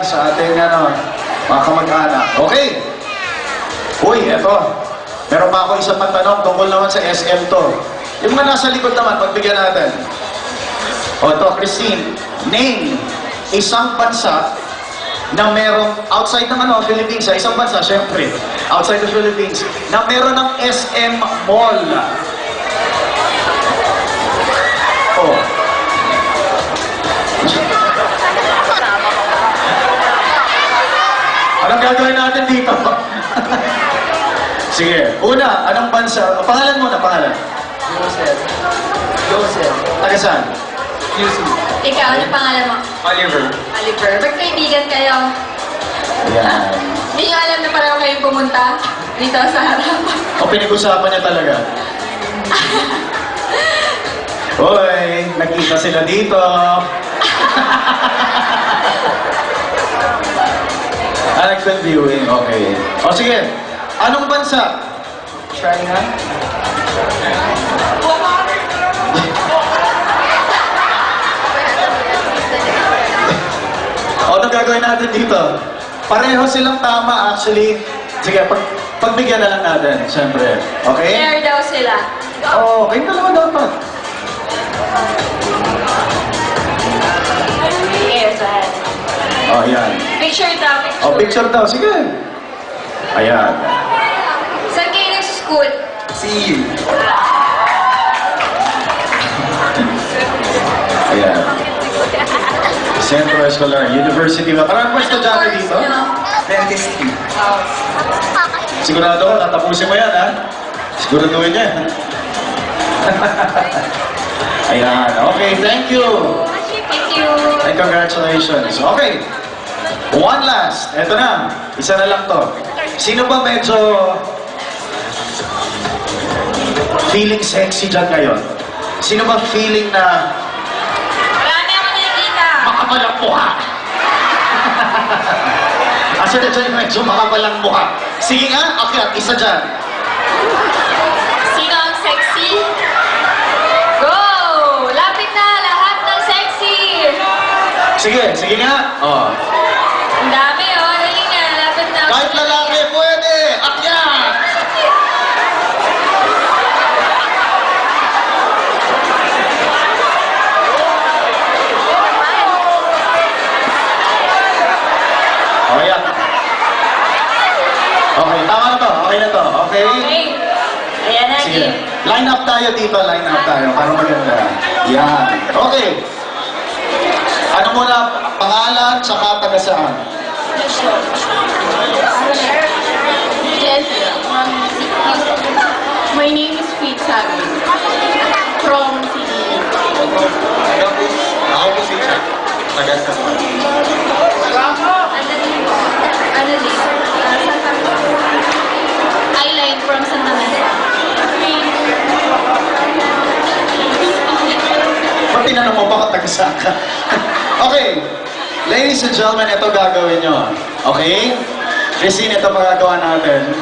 sa ating mga kamag-anak. Okay. Uy, eto. Meron pa ako isang tanong tungkol naman sa SM to. Yung mga nasa likod naman, pagbigyan natin. O to, Christine, name isang bansa na merong, outside ng Philippines, isang bansa, syempre, outside the Philippines, na meron ng SM Mall. Oh. Anong gagawin natin dito? Sige, una, anong bansa? Pangalan muna, pangalan. Joseph. Joseph. Taga saan? Yusuf. Ikaw, ano pangalan mo? Oliver. Oliver. Magkaibigan kayo. Yan. Hindi nyo alam na pareho kayong pumunta dito sa harapan. O pinag-usapan niya talaga. Hoy, nakita sila dito. Nag-film viewing, okay. O sige, anong bansa? China. O, anong gagawin natin dito? Pareho silang tama actually. Sige, pagbigyan na lang natin, siyempre. Okay? Share daw sila. Oo, kayong dalawa dapat. Yes, ayan. O, yan. Picture daw, picture. O, picture daw. Sige. Ayan. Saan kayo nag-school? See you. Ayan. Centro Escolar University. Marami pa estudyante dito? Dentistry. Sigurado ko, tatapusin mo yan, ha? Siguraduhin niya. Ayan. Okay, thank you. Thank you. And congratulations. Okay. One last. Eto na. Isa na lang to. Sino ba medyo feeling sexy dyan ngayon? Sino ba feeling na Marami ako nakikita. makapalang mukha? Asa na dyan medyo makapalang mukha? Sige nga, akyat, isa dyan. Sino ang sexy? Go! Lapit na lahat ng sexy! Sige, sige nga. Oh. Ang dami, oh. Dali na, lapit na. Kahit lalaki, pwede! Akyat! Okay, okay, tama na to. Okay na to. Okay? Okay. Ayan na, Sige. game. Line up tayo dito. Line up tayo. Para maganda. Yan. Okay. Ano muna? Pangalan, tsaka taga saan? Yes, my name is Faith Sabi from Sydney. Ako po si Chuck. Taga-sa. Ano din? Eyeline from Santa Mesa. Ba't tinanong mo ba kung taga saan ka? Okay. Ladies and gentlemen, ito gagawin nyo. Okay? Christine, ito magagawa natin.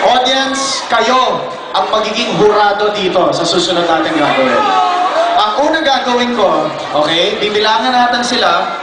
Audience, kayo ang magiging hurado dito sa susunod natin gagawin. Ang unang gagawin ko, okay, bibilangan natin sila